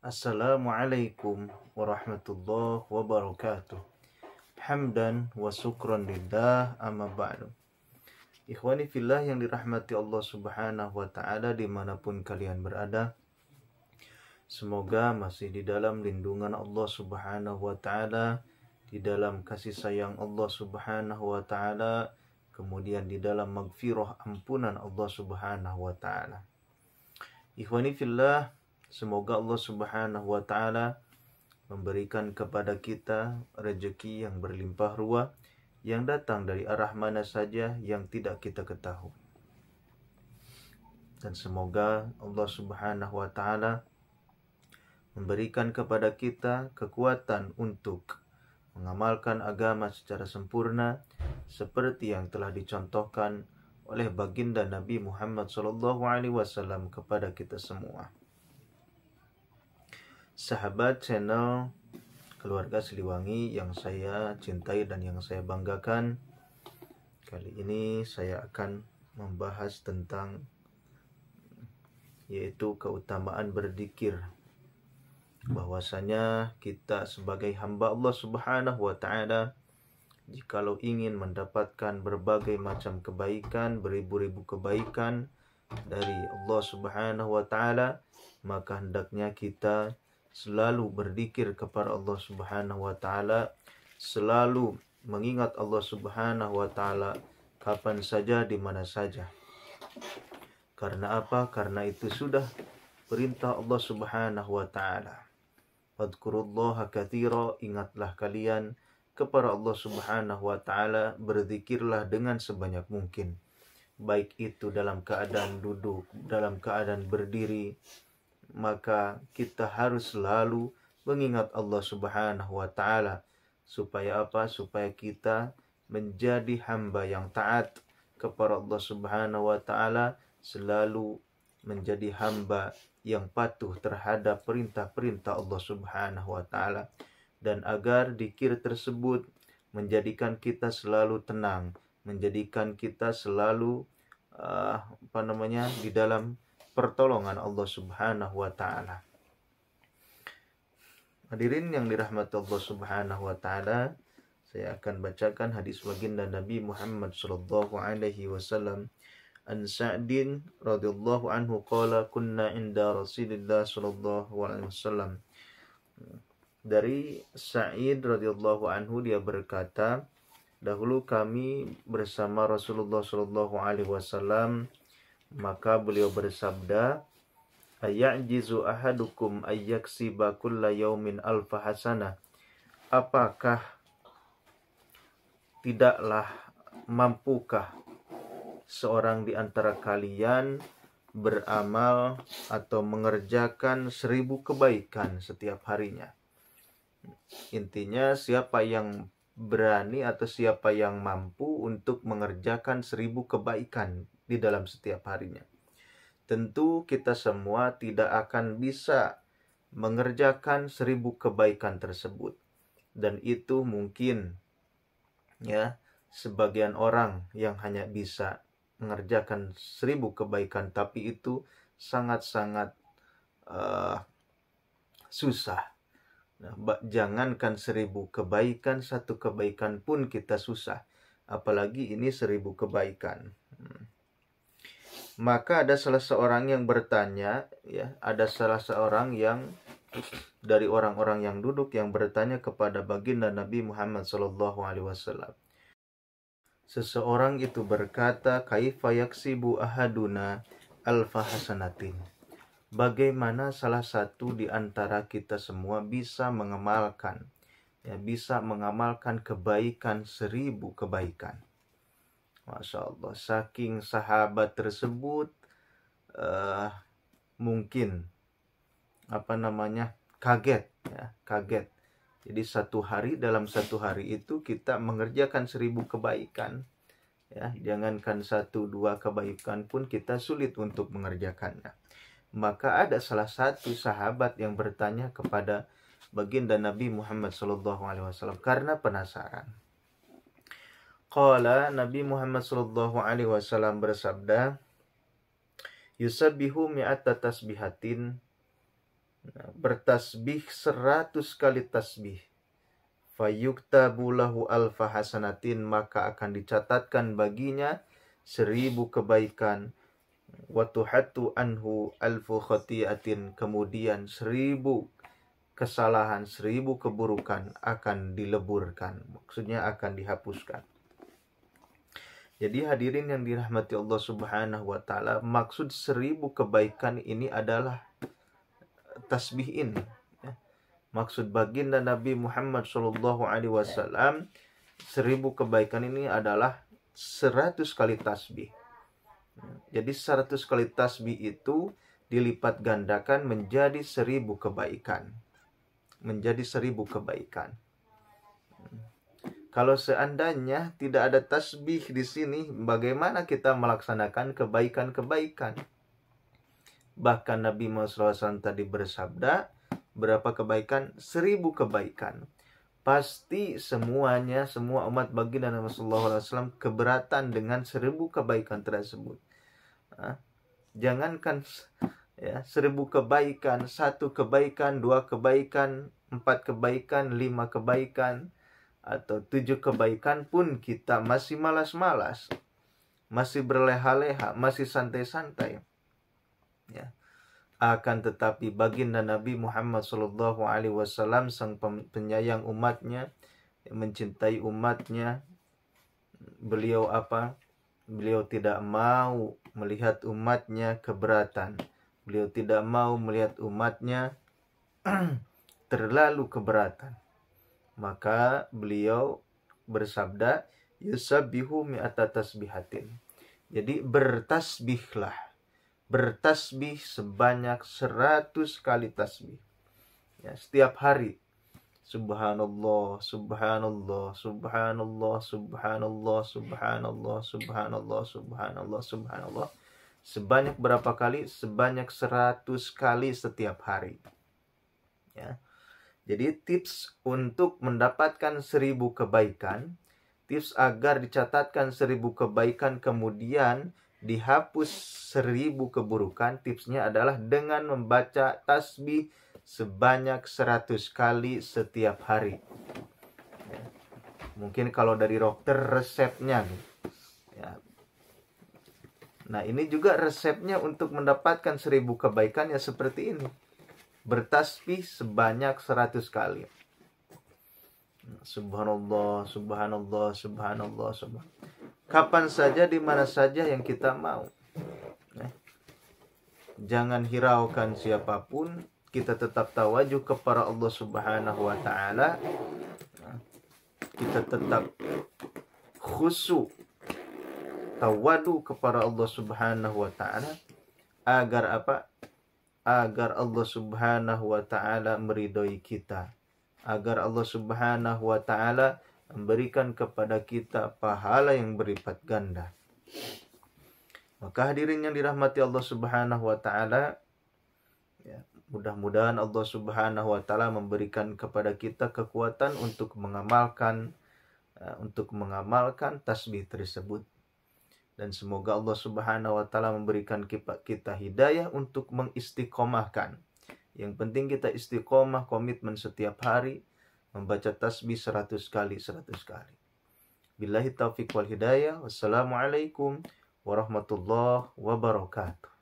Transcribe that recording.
Assalamualaikum warahmatullahi wabarakatuh. Hamdan wa syukran lillah amma ba'du. Ikhwani fillah yang dirahmati Allah subhanahu wa ta'ala dimanapun kalian berada, semoga masih di dalam lindungan Allah subhanahu wa ta'ala, di dalam kasih sayang Allah subhanahu wa ta'ala, kemudian di dalam magfirah ampunan Allah subhanahu wa ta'ala. Ikhwani fillah, semoga Allah subhanahu wa ta'ala memberikan kepada kita rezeki yang berlimpah ruah, yang datang dari arah mana saja yang tidak kita ketahui. Dan semoga Allah subhanahu wa ta'ala memberikan kepada kita kekuatan untuk mengamalkan agama secara sempurna, seperti yang telah dicontohkan oleh baginda Nabi Muhammad SAW kepada kita semua. Sahabat channel Keluarga Siliwangi yang saya cintai dan yang saya banggakan, kali ini saya akan membahas tentang yaitu keutamaan berzikir. Bahwasanya kita sebagai hamba Allah subhanahu wa ta'ala, jikalau ingin mendapatkan berbagai macam kebaikan, beribu-ribu kebaikan dari Allah subhanahu wa ta'ala, maka hendaknya kita selalu berzikir kepada Allah subhanahu wa ta'ala, selalu mengingat Allah subhanahu wa ta'ala kapan saja, di mana saja. Karena apa? Karena itu sudah perintah Allah subhanahu wa ta'ala. Fadhkurullaha katsira, ingatlah kalian kepada Allah subhanahu wa ta'ala, berzikirlah dengan sebanyak mungkin. Baik itu dalam keadaan duduk, dalam keadaan berdiri, maka kita harus selalu mengingat Allah subhanahu wa ta'ala. Supaya apa? Supaya kita menjadi hamba yang taat kepada Allah subhanahu wa ta'ala, selalu menjadi hamba yang patuh terhadap perintah-perintah Allah subhanahu wa ta'ala. Dan agar zikir tersebut menjadikan kita selalu tenang, menjadikan kita selalu di dalam pertolongan Allah subhanahu wa ta'ala. Hadirin yang dirahmati Allah subhanahu wa ta'ala, saya akan bacakan hadis baginda Nabi Muhammad sallallahu alaihi wasallam. An Sa'din radhiyallahu anhu qala kunna inda Rasulillah sallallahu alaihi wasallam. Dari Sa'id radhiyallahu anhu, dia berkata, dahulu kami bersama Rasulullah sallallahu alaihi wasallam, maka beliau bersabda, ayajizu ahadukum ayyaksiba kulla yaumin alfa hasanah. Apakah tidaklah mampukah seorang di antara kalian beramal atau mengerjakan 1000 kebaikan setiap harinya? Intinya, siapa yang berani atau siapa yang mampu untuk mengerjakan 1000 kebaikan di dalam setiap harinya. Tentu kita semua tidak akan bisa mengerjakan 1000 kebaikan tersebut. Dan itu mungkin ya, sebagian orang yang hanya bisa mengerjakan 1000 kebaikan, tapi itu sangat-sangat susah. Nah, jangankan 1000 kebaikan, 1 kebaikan pun kita susah, apalagi ini 1000 kebaikan. Maka ada salah seorang yang bertanya, ya, ada salah seorang yang dari orang-orang yang duduk yang bertanya kepada baginda Nabi Muhammad SAW. Seseorang itu berkata, kaifa yaksibu ahaduna alfa hasanatin. Bagaimana salah satu di antara kita semua bisa mengamalkan, ya, bisa mengamalkan kebaikan 1000 kebaikan. Masya Allah, saking sahabat tersebut mungkin kaget, ya, kaget. Jadi dalam satu hari itu kita mengerjakan 1000 kebaikan, ya, jangankan 1-2 kebaikan pun kita sulit untuk mengerjakannya. Maka ada salah satu sahabat yang bertanya kepada baginda Nabi Muhammad SAW karena penasaran. Qala, Nabi Muhammad SAW bersabda, yusabbihu mi'ata tasbihatin bertasbih 100 kali tasbih, fayuktabu lahu alfa hasanatin, maka akan dicatatkan baginya 1000 kebaikan, watuhatu anhu alfu khati'atin, kemudian 1000 kesalahan, 1000 keburukan akan dileburkan, maksudnya akan dihapuskan. Jadi hadirin yang dirahmati Allah Subhanahu wa taala, maksud 1000 kebaikan ini adalah tasbih ini. Maksud baginda Nabi Muhammad Shallallahu Alaihi Wasallam 1000 kebaikan ini adalah 100 kali tasbih. Jadi 100 kali tasbih itu dilipat gandakan menjadi 1000 kebaikan. Menjadi 1000 kebaikan. Kalau seandainya tidak ada tasbih di sini, bagaimana kita melaksanakan kebaikan-kebaikan? Bahkan Nabi Muhammad SAW tadi bersabda, berapa kebaikan? 1000 kebaikan. Pasti semuanya, semua umat baginda Nabi SAW keberatan dengan 1000 kebaikan tersebut. Jangankan ya 1000 kebaikan, 1 kebaikan, 2 kebaikan, 4 kebaikan, 5 kebaikan, atau 7 kebaikan pun kita masih malas-malas, masih berleha-leha, masih santai-santai. Ya. Akan tetapi baginda Nabi Muhammad SAW, sang penyayang umatnya, mencintai umatnya, beliau apa? Beliau tidak mau melihat umatnya keberatan. Beliau tidak mau melihat umatnya terlalu keberatan. Maka beliau bersabda, yusabbihu mi'ata tasbihatin. Jadi bertasbihlah. Bertasbih sebanyak 100 kali tasbih. Ya, setiap hari. Subhanallah, subhanallah, subhanallah, subhanallah, subhanallah, subhanallah, subhanallah, subhanallah. Sebanyak berapa kali? Sebanyak 100 kali setiap hari. Ya. Jadi tips untuk mendapatkan 1000 kebaikan, tips agar dicatatkan 1000 kebaikan kemudian dihapus 1000 keburukan, tipsnya adalah dengan membaca tasbih sebanyak 100 kali setiap hari. Ya. Mungkin kalau dari dokter resepnya. Ya. Nah ini juga resepnya untuk mendapatkan 1000 kebaikan ya seperti ini. Bertasbih sebanyak 100 kali. Subhanallah, subhanallah, subhanallah, subhanallah. Kapan saja, di mana saja yang kita mau. Jangan hiraukan siapapun. Kita tetap tawajuh kepada Allah Subhanahu wa ta'ala. Kita tetap khusyuk, tawadu kepada Allah Subhanahu wa ta'ala. Agar apa? Agar Allah Subhanahu wa ta'ala meridhoi kita, agar Allah Subhanahu wa ta'ala memberikan kepada kita pahala yang berlipat ganda. Maka hadirin yang dirahmati Allah Subhanahu wa ta'ala, ya, mudah-mudahan Allah Subhanahu wa ta'ala memberikan kepada kita kekuatan untuk mengamalkan tasbih tersebut. Dan semoga Allah Subhanahu wa ta'ala memberikan kita hidayah untuk mengistiqomahkan. Yang penting kita istiqomah, komitmen setiap hari membaca tasbih 100 kali. Billahi taufiq wal hidayah. Wassalamualaikum warahmatullahi wabarakatuh.